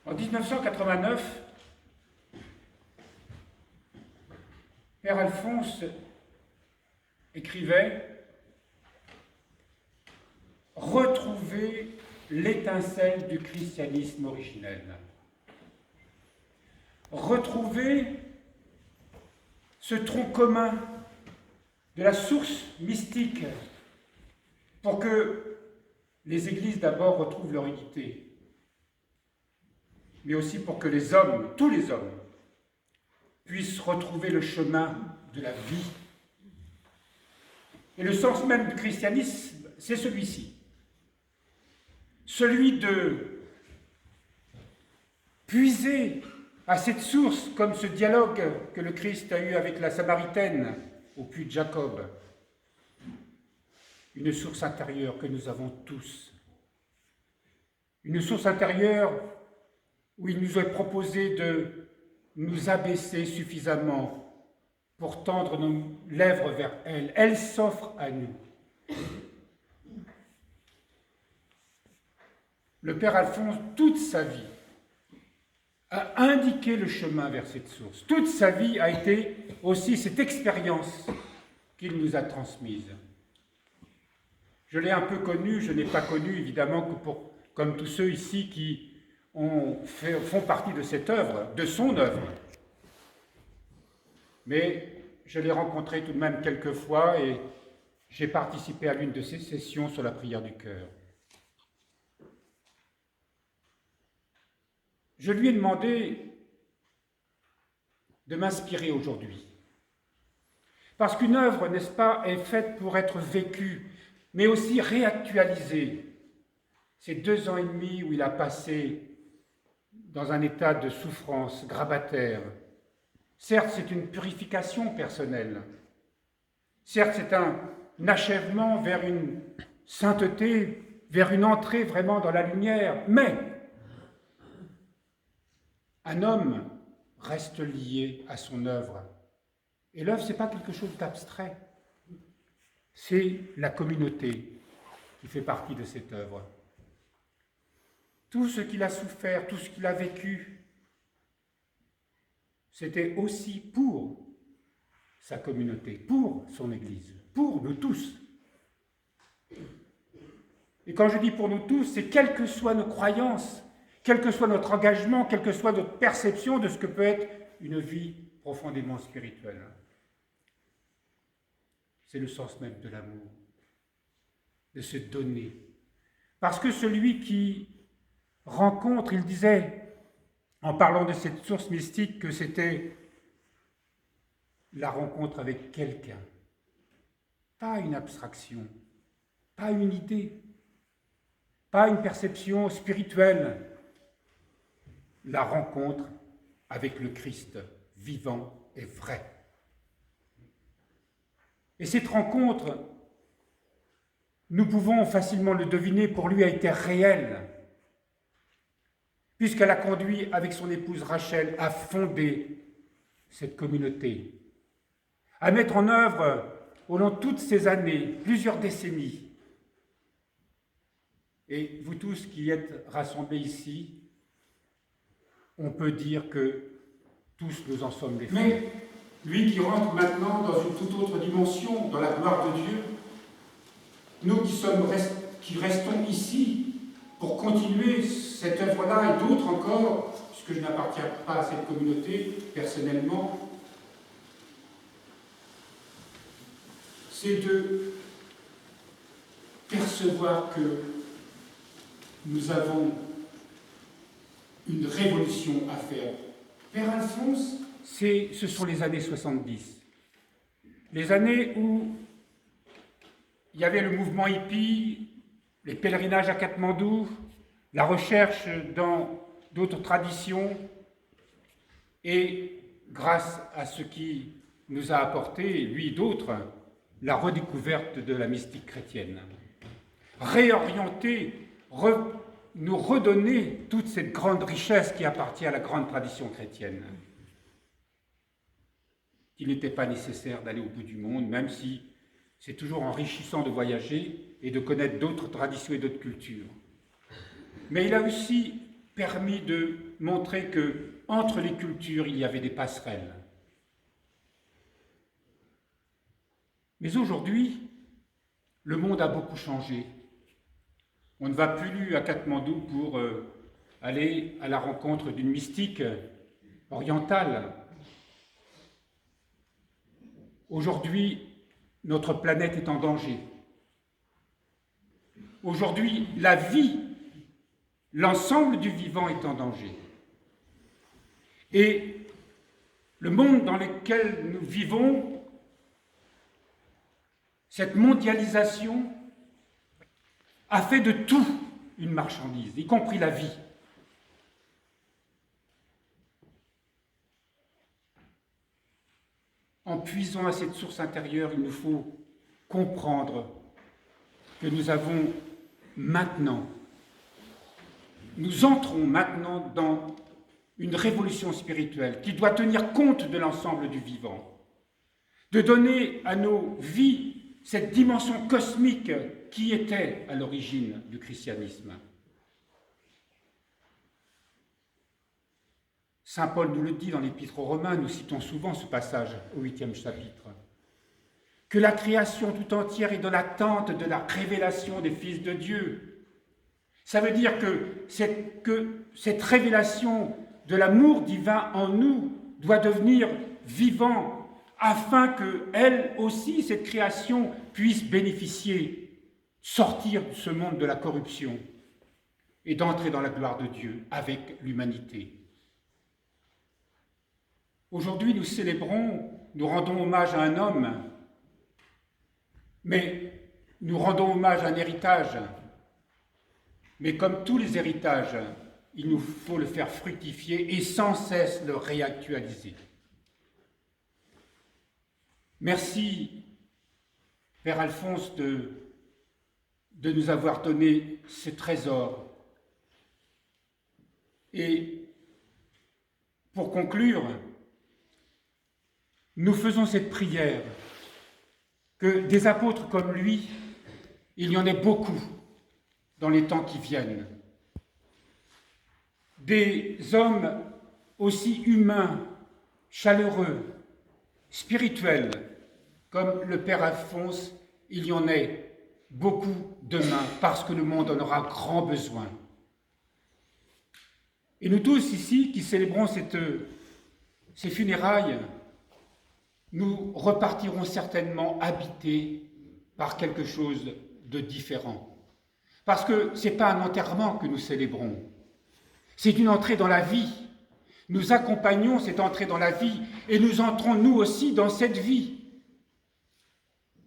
En 1989, Père Alphonse écrivait « Retrouver l'étincelle du christianisme originel. Retrouver ce tronc commun de la source mystique pour que les églises d'abord retrouvent leur unité, mais aussi pour que les hommes, tous les hommes, puissent retrouver le chemin de la vie. Et le sens même du christianisme, c'est celui-ci. Celui de puiser à cette source, comme ce dialogue que le Christ a eu avec la Samaritaine au puits de Jacob, une source intérieure que nous avons tous. Une source intérieure où il nous est proposé de nous abaisser suffisamment pour tendre nos lèvres vers elle. Elle s'offre à nous. Le Père Alphonse, toute sa vie, a indiqué le chemin vers cette source. Toute sa vie a été aussi cette expérience qu'il nous a transmise. Je l'ai un peu connu, je n'ai pas connu évidemment que comme tous ceux ici qui font partie de cette œuvre, de son œuvre. Mais je l'ai rencontré tout de même quelques fois et j'ai participé à l'une de ses sessions sur la prière du cœur. Je lui ai demandé de m'inspirer aujourd'hui. Parce qu'une œuvre, n'est-ce pas, est faite pour être vécue, mais aussi réactualisée. Ces 2 ans et demi où il a passé dans un état de souffrance grabataire. Certes, c'est une purification personnelle. Certes, c'est un achèvement vers une sainteté, vers une entrée vraiment dans la lumière. Mais un homme reste lié à son œuvre. Et l'œuvre, ce n'est pas quelque chose d'abstrait. C'est la communauté qui fait partie de cette œuvre. Tout ce qu'il a souffert, tout ce qu'il a vécu, c'était aussi pour sa communauté, pour son Église, pour nous tous. Et quand je dis pour nous tous, c'est quelles que soient nos croyances, quel que soit notre engagement, quelle que soit notre perception de ce que peut être une vie profondément spirituelle. C'est le sens même de l'amour, de se donner. Parce que celui qui rencontre, il disait, en parlant de cette source mystique, que c'était la rencontre avec quelqu'un. Pas une abstraction, pas une idée, pas une perception spirituelle. La rencontre avec le Christ vivant et vrai. Et cette rencontre, nous pouvons facilement le deviner, pour lui a été réelle, puisqu'elle a conduit avec son épouse Rachel à fonder cette communauté, à mettre en œuvre, au long de toutes ces années, plusieurs décennies. Et vous tous qui êtes rassemblés ici, on peut dire que tous nous en sommes les fruits. Mais lui qui rentre maintenant dans une toute autre dimension, dans la gloire de Dieu, nous qui restons ici pour continuer cette œuvre-là et d'autres encore, puisque je n'appartiens pas à cette communauté personnellement, c'est de percevoir que nous avons une révolution à faire. Père Alphonse, ce sont les années 70. Les années où il y avait le mouvement hippie, les pèlerinages à Katmandou, la recherche dans d'autres traditions, et grâce à ce qui nous a apporté, lui et d'autres, la redécouverte de la mystique chrétienne. Réorienter, nous redonner toute cette grande richesse qui appartient à la grande tradition chrétienne. Il n'était pas nécessaire d'aller au bout du monde, même si c'est toujours enrichissant de voyager et de connaître d'autres traditions et d'autres cultures. Mais il a aussi permis de montrer que entre les cultures, il y avait des passerelles. Mais aujourd'hui, le monde a beaucoup changé. On ne va plus à Katmandou pour aller à la rencontre d'une mystique orientale. Aujourd'hui, notre planète est en danger. Aujourd'hui, la vie, l'ensemble du vivant est en danger. Et le monde dans lequel nous vivons, cette mondialisation a fait de tout une marchandise, y compris la vie. En puisant à cette source intérieure, il nous faut comprendre que nous avons maintenant, nous entrons maintenant dans une révolution spirituelle qui doit tenir compte de l'ensemble du vivant, de donner à nos vies cette dimension cosmique qui était à l'origine du christianisme. Saint Paul nous le dit dans l'Épître aux Romains, nous citons souvent ce passage au 8e chapitre, que la création tout entière est dans l'attente de la révélation des fils de Dieu. Ça veut dire que cette révélation de l'amour divin en nous doit devenir vivant afin que elle aussi, cette création, puisse bénéficier, sortir de ce monde de la corruption et d'entrer dans la gloire de Dieu avec l'humanité. Aujourd'hui, nous célébrons, nous rendons hommage à un homme, mais nous rendons hommage à un héritage. Mais comme tous les héritages, il nous faut le faire fructifier et sans cesse le réactualiser. Merci, Père Alphonse, de nous avoir donné ce trésor. Et pour conclure, nous faisons cette prière que des apôtres comme lui, il y en ait beaucoup dans les temps qui viennent. Des hommes aussi humains, chaleureux, spirituels, comme le Père Alphonse, il y en ait beaucoup demain, parce que le monde en aura grand besoin. Et nous tous ici, qui célébrons ces funérailles, nous repartirons certainement habités par quelque chose de différent. Parce que ce n'est pas un enterrement que nous célébrons, c'est une entrée dans la vie. Nous accompagnons cette entrée dans la vie et nous entrons nous aussi dans cette vie.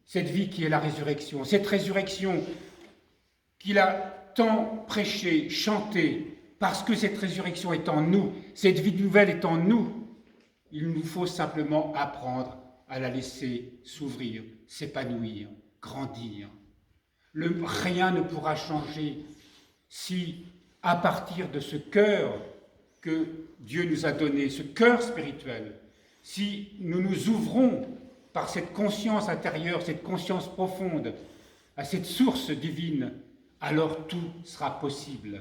Cette vie qui est la résurrection, cette résurrection qu'il a tant prêchée, chantée, parce que cette résurrection est en nous, cette vie nouvelle est en nous. Il nous faut simplement apprendre à la laisser s'ouvrir, s'épanouir, grandir. Rien ne pourra changer si, à partir de ce cœur que Dieu nous a donné, ce cœur spirituel, si nous nous ouvrons par cette conscience intérieure, cette conscience profonde, à cette source divine, alors tout sera possible.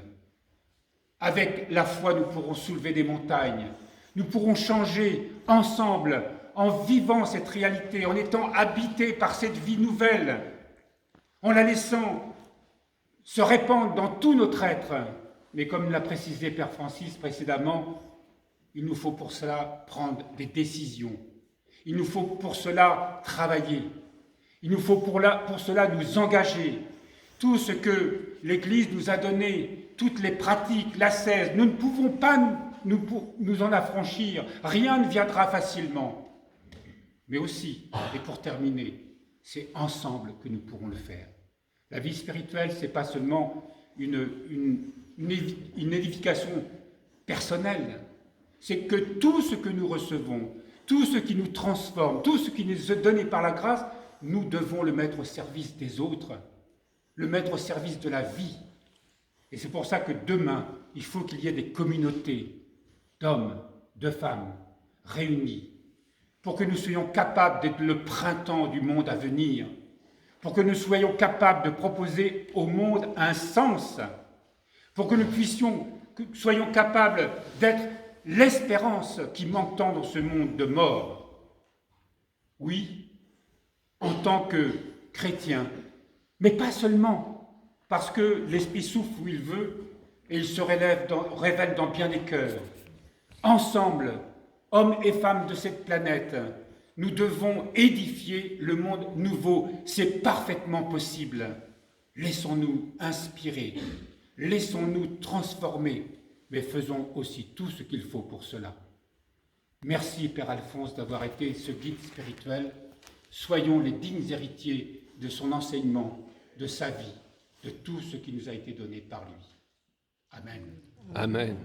Avec la foi, nous pourrons soulever des montagnes, nous pourrons changer ensemble en vivant cette réalité, en étant habités par cette vie nouvelle, en la laissant se répandre dans tout notre être. Mais comme l'a précisé Père Francis précédemment, il nous faut pour cela prendre des décisions. Il nous faut pour cela travailler. Il nous faut pour cela nous engager. Tout ce que l'Église nous a donné, toutes les pratiques, l'ascèse, nous ne pouvons pas nous en affranchir. Rien ne viendra facilement. Mais aussi, et pour terminer, c'est ensemble que nous pourrons le faire. La vie spirituelle, ce n'est pas seulement une édification personnelle. C'est que tout ce que nous recevons, tout ce qui nous transforme, tout ce qui nous est donné par la grâce, nous devons le mettre au service des autres, le mettre au service de la vie. Et c'est pour ça que demain, il faut qu'il y ait des communautés d'hommes, de femmes réunis, pour que nous soyons capables d'être le printemps du monde à venir, pour que nous soyons capables de proposer au monde un sens, pour que nous puissions soyons capables d'être l'espérance qui manque tant dans ce monde de mort. Oui, en tant que chrétien, mais pas seulement, parce que l'Esprit souffle où il veut et il se révèle dans bien des cœurs. Ensemble, hommes et femmes de cette planète, nous devons édifier le monde nouveau. C'est parfaitement possible. Laissons-nous inspirer, laissons-nous transformer, mais faisons aussi tout ce qu'il faut pour cela. Merci, Père Alphonse, d'avoir été ce guide spirituel. Soyons les dignes héritiers de son enseignement, de sa vie, de tout ce qui nous a été donné par lui. Amen. Amen.